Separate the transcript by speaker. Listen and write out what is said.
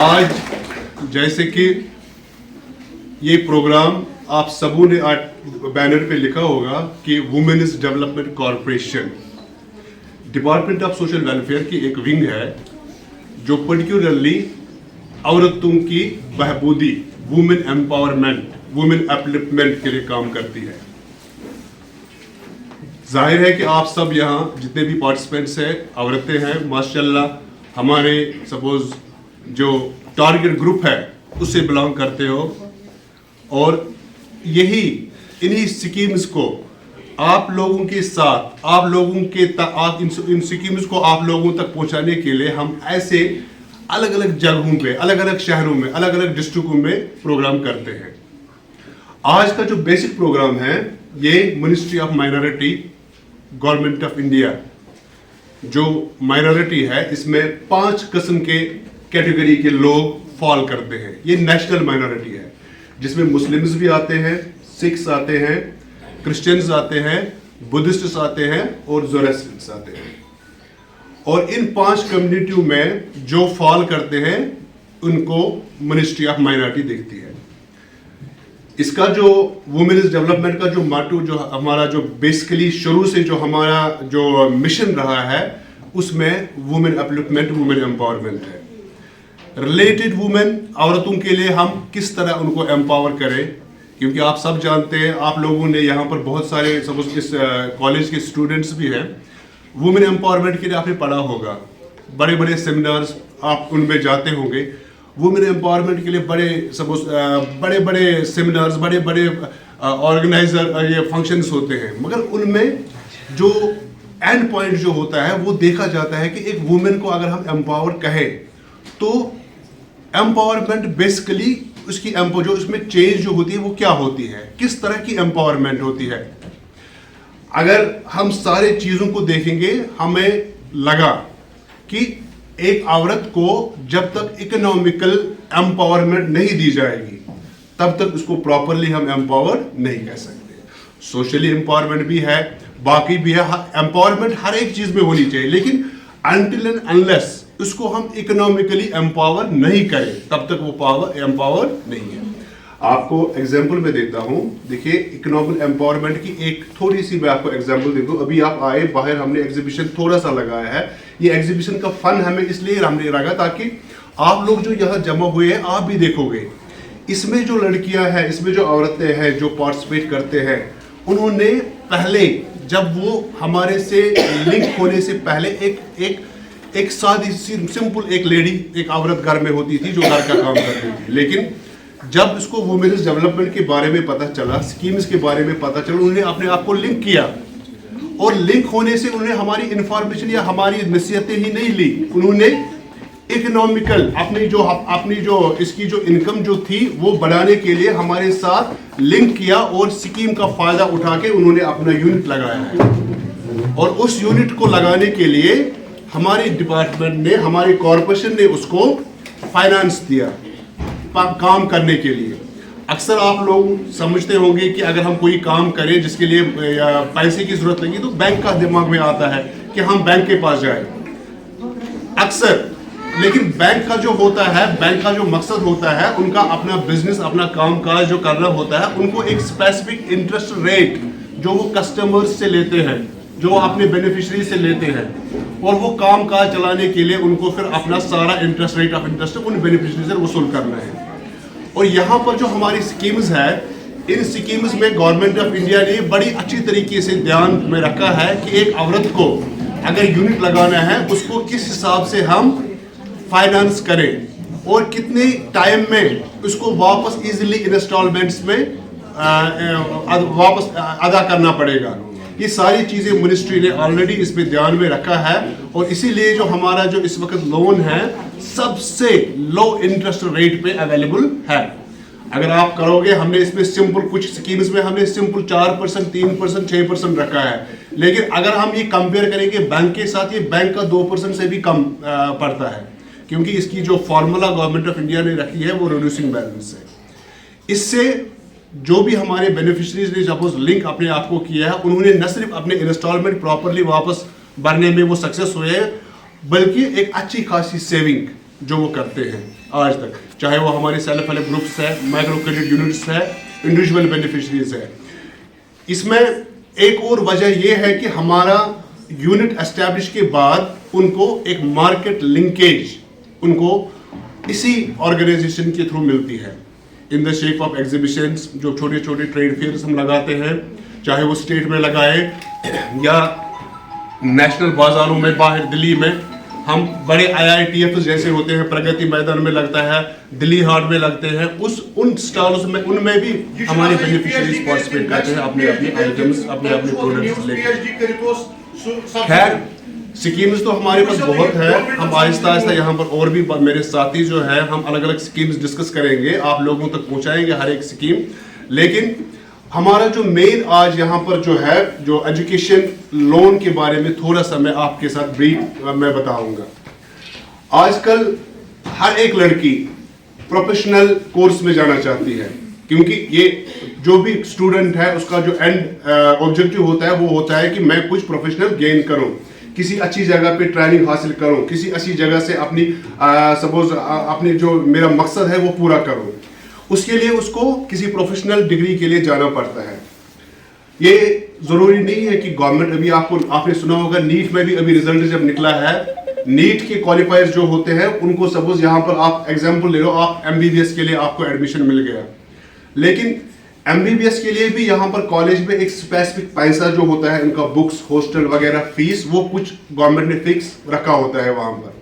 Speaker 1: आज जैसे कि ये प्रोग्राम आप सबों ने आज बैनर पे लिखा होगा कि women's development corporation department of social welfare की एक विंग है जो पर्टिकुलरली औरतों की बहबूदी, वुमेन एम्पावरमेंट, वुमेन अपलिफ्टमेंट के लिए काम करती है। जाहिर है कि आप सब यहाँ जितने भी पार्टिसिपेंट्स हैं औरतें हैं, माशाल्लाह हमारे सपोज जो टारगेट ग्रुप है उससे बिलोंग करते हो और यही इन्हीं स्कीम्स को आप लोगों के साथ आप इन स्कीम्स को आप लोगों तक पहुंचाने के लिए हम ऐसे अलग अलग जगहों पे, अलग अलग शहरों में, अलग अलग डिस्ट्रिक्टों में प्रोग्राम करते हैं। आज का जो बेसिक प्रोग्राम है ये ministry of minority, government of India जो माइनॉरिटी है इसमें 5 किस्म के कैटेगरी के लोग फॉल करते हैं। ये नेशनल माइनॉरिटी है जिसमें मुस्लिम्स भी आते हैं, सिख्स आते हैं, क्रिश्चियंस आते हैं, बुद्धिस्ट्स आते हैं और ज़ोरेस्ट्रियंस आते हैं। और इन 5 कम्युनिटियों में जो फॉल करते हैं उनको मिनिस्ट्री ऑफ माइनॉरिटी देखती है। इसका जो वुमेन्स डेवलपमेंट का जो मोटो, जो हमारा जो बेसिकली शुरू से जो हमारा जो मिशन रहा है उसमें वुमेन अपलिफ्टमेंट, वुमेन एम्पावरमेंट है। रिलेटेड वुमेन, औरतों के लिए हम किस तरह उनको एम्पावर करें, क्योंकि आप सब जानते हैं, आप लोगों ने यहाँ पर बहुत सारे सपोज इस कॉलेज के स्टूडेंट्स भी हैं, वुमेन एम्पावरमेंट के लिए आपने पढ़ा होगा, बड़े बड़े सेमिनार्स आप उनमें जाते होंगे। वुमेन एम्पावरमेंट के लिए बड़े बड़े सेमिनार्स, बड़े बड़े ऑर्गेनाइजर ये फंक्शंस होते हैं, मगर उनमें जो एंड पॉइंट जो होता है वो देखा जाता है कि एक वुमेन को अगर हम एम्पावर कहें तो एम्पावरमेंट बेसिकली उसकी जो उसमें चेंज जो होती है वो क्या होती है, किस तरह की एम्पावरमेंट होती है। अगर हम सारे चीजों को देखेंगे हमें लगा कि एक औरत को जब तक इकोनॉमिकल एम्पावरमेंट नहीं दी जाएगी तब तक उसको प्रॉपरली हम एम्पावर नहीं कह सकते। सोशली एम्पावरमेंट भी है, बाकी भी है, एम्पावरमेंट हर एक चीज में होनी चाहिए, लेकिन अनटिल एंड अनलेस उसको हम इकोनॉमिकली एम्पावर नहीं करें तब तक वो पावर एम्पावर नहीं है। आपको एग्जांपल में देता हूं, देखिए इकोनॉमिक एम्पावरमेंट की एक थोड़ी सी मैं आपको एग्जांपल दे दूं। अभी आप आए बाहर, हमने एग्जीबिशन थोड़ा सा लगाया है। ये एग्जीबिशन का फन हमें इसलिए हमने रखा ताकि आप लोग जो यहाँ जमा हुए हैं आप भी देखोगे। इसमें जो लड़कियां हैं, इसमें जो औरतें हैं जो पार्टिसिपेट करते हैं, उन्होंने पहले जब वो हमारे से लिंक होने से पहले एक सादी सिंपल एक लेडी, एक औरत घर में होती थी जो घर का काम करती थी, लेकिन जब इसको वुमेन्स डेवलपमेंट के बारे में पता चला, स्कीम्स के बारे में पता चला, उन्होंने अपने आप को लिंक किया और लिंक होने से उन्होंने हमारी इंफॉर्मेशन या हमारी नसीहतें ही नहीं ली, उन्होंने इकोनॉमिकल अपनी जो इसकी जो इनकम जो थी वो बढ़ाने के लिए हमारे साथ लिंक किया और स्कीम का फायदा उठा के उन्होंने अपना यूनिट लगाया है। और उस यूनिट को लगाने के लिए हमारे डिपार्टमेंट ने, हमारे कॉर्पोरेशन ने उसको फाइनेंस दिया काम करने के लिए। अक्सर आप लोग समझते होंगे कि अगर हम कोई काम करें जिसके लिए पैसे की जरूरत लगी तो बैंक का दिमाग में आता है कि हम बैंक के पास जाएं अक्सर, लेकिन बैंक का जो होता है, बैंक का जो मकसद होता है, उनका अपना बिजनेस, अपना कामकाज जो करना होता है, उनको एक स्पेसिफिक इंटरेस्ट रेट जो वो कस्टमर्स से लेते हैं, जो अपने बेनिफिशियरी से लेते हैं, और वो काम काज चलाने के लिए उनको फिर अपना सारा इंटरेस्ट रेट ऑफ इंटरेस्ट उन बेनिफिशियरी से वसूल करना है। और यहाँ पर जो हमारी स्कीम्स है, इन स्कीम्स में गवर्नमेंट ऑफ इंडिया ने बड़ी अच्छी तरीके से ध्यान में रखा है कि एक औरत को अगर यूनिट लगाना है उसको किस हिसाब से हम फाइनेंस करें और कितने टाइम में उसको वापस इजीली इंस्टॉलमेंट्स में वापस अदा करना पड़ेगा। ये सारी चीजें मिनिस्ट्री ने ऑलरेडी इस पे ध्यान में रखा है और इसीलिए जो हमारा जो इस वक्त लोन है सबसे लो इंटरेस्ट रेट पे अवेलेबल है। अगर आप करोगे, हमने इसमें सिंपल कुछ स्कीम्स में हमने सिंपल 4%, 3%, 6% रखा है, लेकिन अगर हम ये कंपेयर करेंगे बैंक के साथ, ये बैंक का 2% से भी कम पड़ता है, क्योंकि इसकी जो फॉर्मूला गवर्नमेंट ऑफ इंडिया ने रखी है वो रिड्यूसिंग बैलेंस है। इससे जो भी हमारे बेनिफिशरीज ने सपोज लिंक अपने आप को किया है, उन्होंने न सिर्फ अपने इंस्टॉलमेंट प्रॉपरली वापस भरने में वो सक्सेस हुए, बल्कि एक अच्छी खासी सेविंग जो वो करते हैं आज तक, चाहे वो हमारे सेल्फ हेल्प ग्रुप्स है, माइक्रो क्रेडिट यूनिट्स है, इंडिविजुअल बेनिफिशरीज है। इसमें एक और वजह ये है कि हमारा यूनिट एस्टैब्लिश के बाद उनको एक मार्केट लिंकेज उनको इसी ऑर्गेनाइजेशन के थ्रू मिलती है, in the shape of exhibitions. जो छोटे छोटे ट्रेड फेयर्स हम लगाते हैं, चाहे वो स्टेट में लगाए या नेशनल बाजारों में, बाहर दिल्ली में हम बड़े IITF जैसे होते हैं, प्रगति मैदान में लगता है, दिल्ली हाट में लगते हैं, उन स्टॉल्स में उनमें भी हमारे बेनिफिशियरीज पार्टिसिपेट करते हैं अपने अपने आइटम्स, अपने अपने प्रोडक्ट्स लेकर। खैर स्कीम्स तो हमारे पास बहुत है, हम आहिस्ता आहिस्ता यहाँ पर और भी मेरे साथी जो है हम अलग अलग स्कीम्स डिस्कस करेंगे, आप लोगों तक पहुँचाएंगे हर एक स्कीम। लेकिन हमारा जो मेन आज यहाँ पर जो है, जो एजुकेशन लोन के बारे में थोड़ा सा मैं आपके साथ ब्रीफ मैं बताऊंगा। आजकल हर एक लड़की प्रोफेशनल कोर्स में जाना चाहती है, क्योंकि ये जो भी स्टूडेंट है उसका जो एंड ऑब्जेक्टिव होता है वो होता है कि मैं कुछ प्रोफेशनल गेन करूं, किसी अच्छी जगह पे ट्रेनिंग हासिल करूं, किसी अच्छी जगह से अपनी सपोज अपनी जो मेरा मकसद है वो पूरा करूं। उसके लिए उसको किसी प्रोफेशनल डिग्री के लिए जाना पड़ता है। ये जरूरी नहीं है कि गवर्नमेंट, अभी आपने सुना होगा नीट में भी अभी रिजल्ट जब निकला है, नीट के क्वालिफायर्स जो होते हैं उनको सपोज यहाँ पर आप एग्जांपल ले लो, आप MBBS के लिए आपको एडमिशन मिल गया, लेकिन MBBS के लिए भी यहाँ पर कॉलेज में एक स्पेसिफिक पैसा जो होता है उनका बुक्स, हॉस्टल वगैरह फीस, वो कुछ गवर्नमेंट ने फिक्स रखा होता है वहां पर।